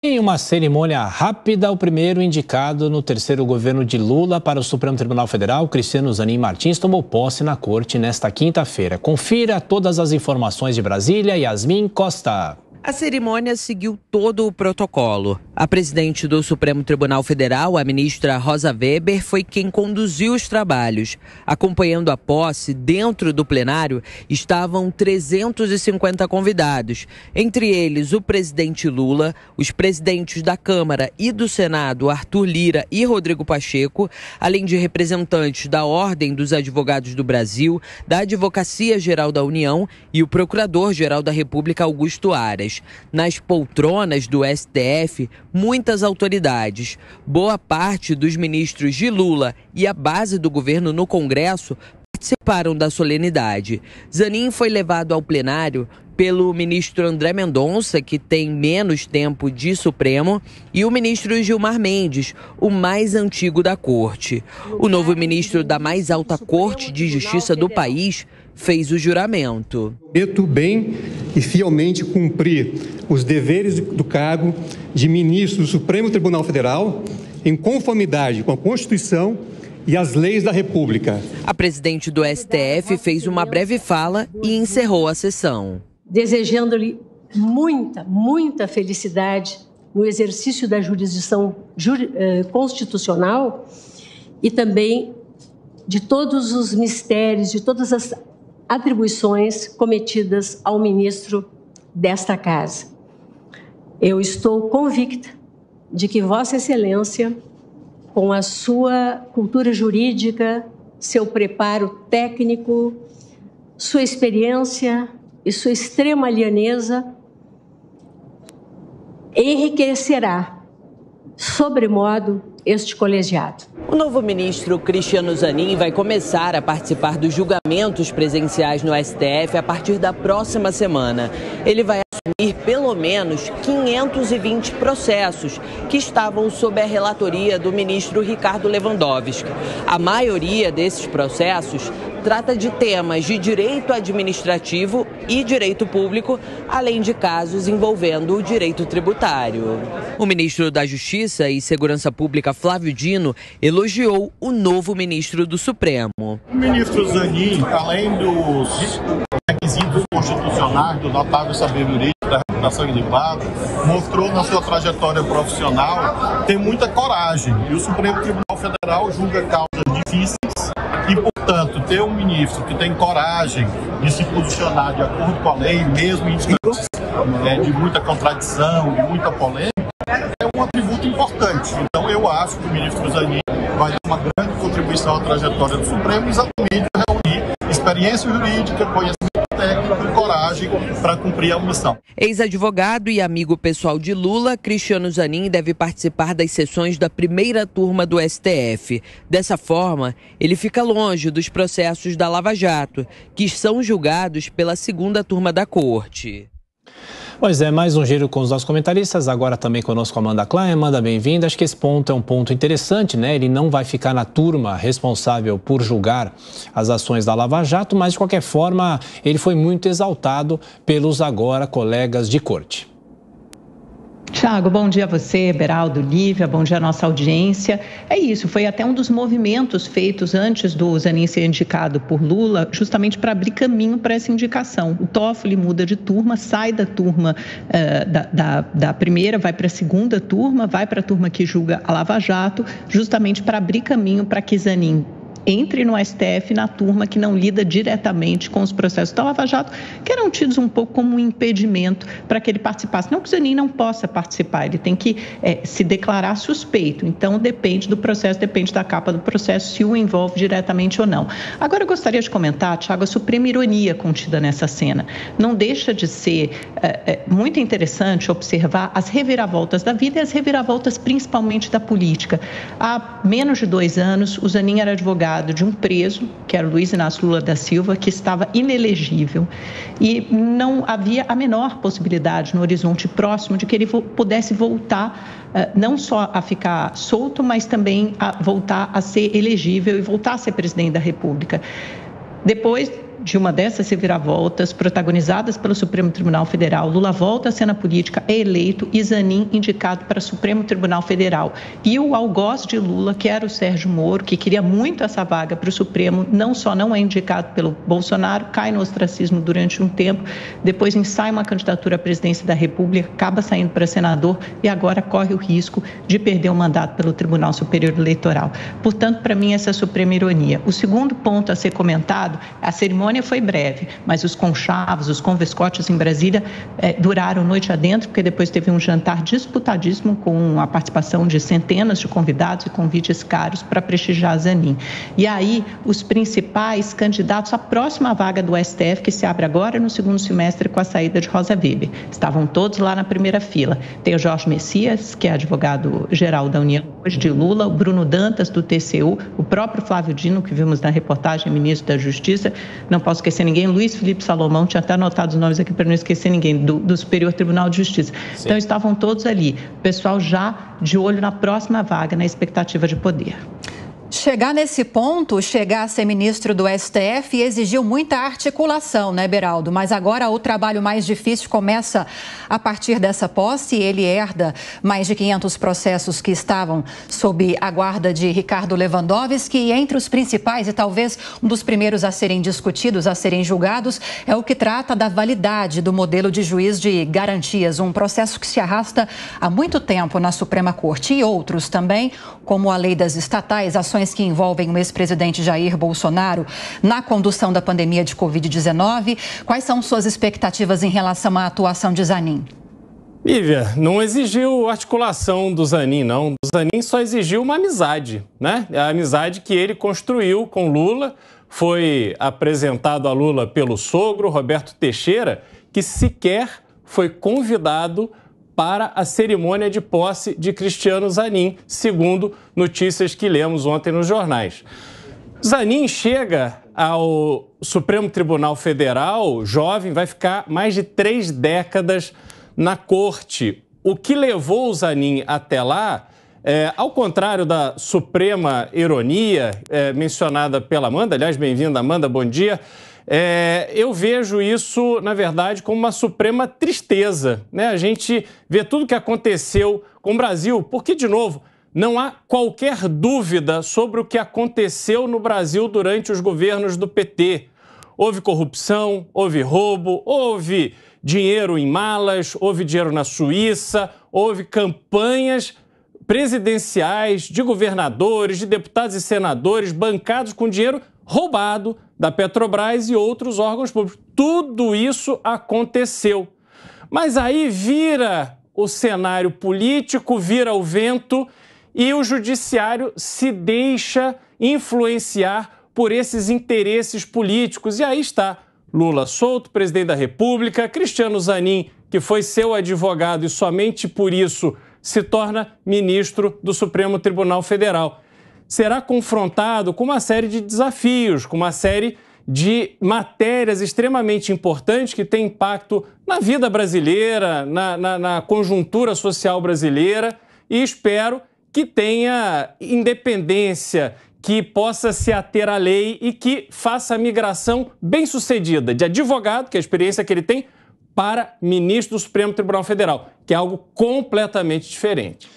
Em uma cerimônia rápida, o primeiro indicado no terceiro governo de Lula para o Supremo Tribunal Federal, Cristiano Zanin Martins, tomou posse na corte nesta quinta-feira. Confira todas as informações de Brasília, Yasmin Costa. A cerimônia seguiu todo o protocolo. A presidente do Supremo Tribunal Federal, a ministra Rosa Weber, foi quem conduziu os trabalhos. Acompanhando a posse, dentro do plenário, estavam 350 convidados. Entre eles, o presidente Lula, os presidentes da Câmara e do Senado, Arthur Lira e Rodrigo Pacheco, além de representantes da Ordem dos Advogados do Brasil, da Advocacia Geral da União e o Procurador-Geral da República, Augusto Aras. Nas poltronas do STF, muitas autoridades. Boa parte dos ministros de Lula e a base do governo no Congresso participaram da solenidade. Zanin foi levado ao plenário pelo ministro André Mendonça, que tem menos tempo de Supremo, e o ministro Gilmar Mendes, o mais antigo da corte. O novo ministro da mais alta corte de justiça do país fez o juramento. Prometo bem e fielmente cumprir os deveres do cargo de ministro do Supremo Tribunal Federal em conformidade com a Constituição e as leis da República. A presidente do STF fez uma breve fala e encerrou a sessão. Desejando-lhe muita felicidade no exercício da jurisdição constitucional e também de todos os mistérios, de todas as atribuições cometidas ao ministro desta casa. Eu estou convicta de que Vossa Excelência, com a sua cultura jurídica, seu preparo técnico, sua experiência e sua extrema lianeza, enriquecerá, sobremodo, este colegiado. O novo ministro Cristiano Zanin vai começar a participar dos julgamentos presenciais no STF a partir da próxima semana. Ele vai assumir pelo menos 520 processos que estavam sob a relatoria do ministro Ricardo Lewandowski. A maioria desses processos trata de temas de direito administrativo e direito público, além de casos envolvendo o direito tributário. O ministro da Justiça e Segurança Pública, Flávio Dino, elogiou o novo ministro do Supremo. O ministro Zanin, além dos requisitos constitucionais, do notável saber jurídico, da reputação ilibada, mostrou na sua trajetória profissional ter muita coragem. E o Supremo Tribunal Federal julga causas difíceis e, portanto, ter um ministro que tem coragem de se posicionar de acordo com a lei, mesmo em instantes de muita contradição, de muita polêmica, é um atributo importante. Então, eu acho que o ministro Zanin vai dar uma grande contribuição à trajetória do Supremo, exatamente para reunir experiência jurídica, conhecimento técnico e coragem para cumprir a missão. Ex-advogado e amigo pessoal de Lula, Cristiano Zanin deve participar das sessões da primeira turma do STF. Dessa forma, ele fica longe dos processos da Lava Jato, que são julgados pela segunda turma da Corte. Pois é, mais um giro com os nossos comentaristas, agora também conosco a Amanda Klein. Amanda, bem-vinda. Acho que esse ponto é um ponto interessante, né? Ele não vai ficar na turma responsável por julgar as ações da Lava Jato, mas de qualquer forma ele foi muito exaltado pelos agora colegas de corte. Tiago, bom dia a você, Beraldo, Lívia, bom dia à nossa audiência. É isso, foi até um dos movimentos feitos antes do Zanin ser indicado por Lula, justamente para abrir caminho para essa indicação. O Toffoli muda de turma, sai da turma da primeira, vai para a segunda turma, vai para a turma que julga a Lava Jato, justamente para abrir caminho para que Zanin entre no STF na turma que não lida diretamente com os processos da Lava Jato, que eram tidos um pouco como um impedimento para que ele participasse. Não que o Zanin não possa participar, ele tem que se declarar suspeito. Então, depende do processo, depende da capa do processo, se o envolve diretamente ou não. Agora, eu gostaria de comentar, Tiago, a suprema ironia contida nessa cena. Não deixa de ser muito interessante observar as reviravoltas da vida e as reviravoltas principalmente da política. Há menos de 2 anos, o Zanin era advogado de um preso, que era o Luiz Inácio Lula da Silva, que estava inelegível e não havia a menor possibilidade no horizonte próximo de que ele pudesse voltar, não só a ficar solto, mas também a voltar a ser elegível e voltar a ser presidente da República. Depois de uma dessas reviravoltas protagonizadas pelo Supremo Tribunal Federal, Lula volta à cena política, é eleito e Zanin indicado para o Supremo Tribunal Federal. E o algoz de Lula, que era o Sérgio Moro, que queria muito essa vaga para o Supremo, não só não é indicado pelo Bolsonaro, cai no ostracismo durante um tempo, depois ensaia uma candidatura à presidência da República, acaba saindo para senador e agora corre o risco de perder o mandato pelo Tribunal Superior Eleitoral. Portanto, para mim, essa é a suprema ironia. O segundo ponto a ser comentado, a cerimônia foi breve, mas os conchavos, os convescotes em Brasília duraram noite adentro, porque depois teve um jantar disputadíssimo com a participação de centenas de convidados e convites caros para prestigiar Zanin. E aí, os principais candidatos à próxima vaga do STF, que se abre agora no segundo semestre com a saída de Rosa Weber. Estavam todos lá na primeira fila. Tem o Jorge Messias, que é advogado-geral da União hoje de Lula, o Bruno Dantas, do TCU, o próprio Flávio Dino, que vimos na reportagem, ministro da Justiça, não posso esquecer ninguém, Luiz Felipe Salomão, tinha até anotado os nomes aqui para não esquecer ninguém, do Superior Tribunal de Justiça. Sim. Então, estavam todos ali, o pessoal já de olho na próxima vaga, na expectativa de poder. Chegar nesse ponto, chegar a ser ministro do STF, exigiu muita articulação, né, Beraldo? Mas agora o trabalho mais difícil começa a partir dessa posse. Ele herda mais de 500 processos que estavam sob a guarda de Ricardo Lewandowski. E entre os principais, e talvez um dos primeiros a serem discutidos, a serem julgados, é o que trata da validade do modelo de juiz de garantias. Um processo que se arrasta há muito tempo na Suprema Corte. E outros também, como a lei das estatais, ações que envolvem o ex-presidente Jair Bolsonaro na condução da pandemia de Covid-19. Quais são suas expectativas em relação à atuação de Zanin? Lívia, não exigiu articulação do Zanin, não. O Zanin só exigiu uma amizade, né? A amizade que ele construiu com Lula, foi apresentado a Lula pelo sogro, Roberto Teixeira, que sequer foi convidado para a cerimônia de posse de Cristiano Zanin, segundo notícias que lemos ontem nos jornais. Zanin chega ao Supremo Tribunal Federal, jovem, vai ficar mais de 3 décadas na corte. O que levou o Zanin até lá, ao contrário da suprema ironia mencionada pela Amanda, aliás, bem-vinda, Amanda, bom dia. Eu vejo isso, na verdade, como uma suprema tristeza, né? A gente vê tudo o que aconteceu com o Brasil, porque, de novo, não há qualquer dúvida sobre o que aconteceu no Brasil durante os governos do PT. Houve corrupção, houve roubo, houve dinheiro em malas, houve dinheiro na Suíça, houve campanhas presidenciais de governadores, de deputados e senadores bancados com dinheiro roubado da Petrobras e outros órgãos públicos. Tudo isso aconteceu. Mas aí vira o cenário político, vira o vento e o judiciário se deixa influenciar por esses interesses políticos. E aí está Lula solto, presidente da República, Cristiano Zanin, que foi seu advogado e somente por isso se torna ministro do Supremo Tribunal Federal. Será confrontado com uma série de desafios, com uma série de matérias extremamente importantes que têm impacto na vida brasileira, na conjuntura social brasileira, e espero que tenha independência, que possa se ater à lei e que faça a migração bem-sucedida de advogado, que é a experiência que ele tem, para ministro do Supremo Tribunal Federal, que é algo completamente diferente.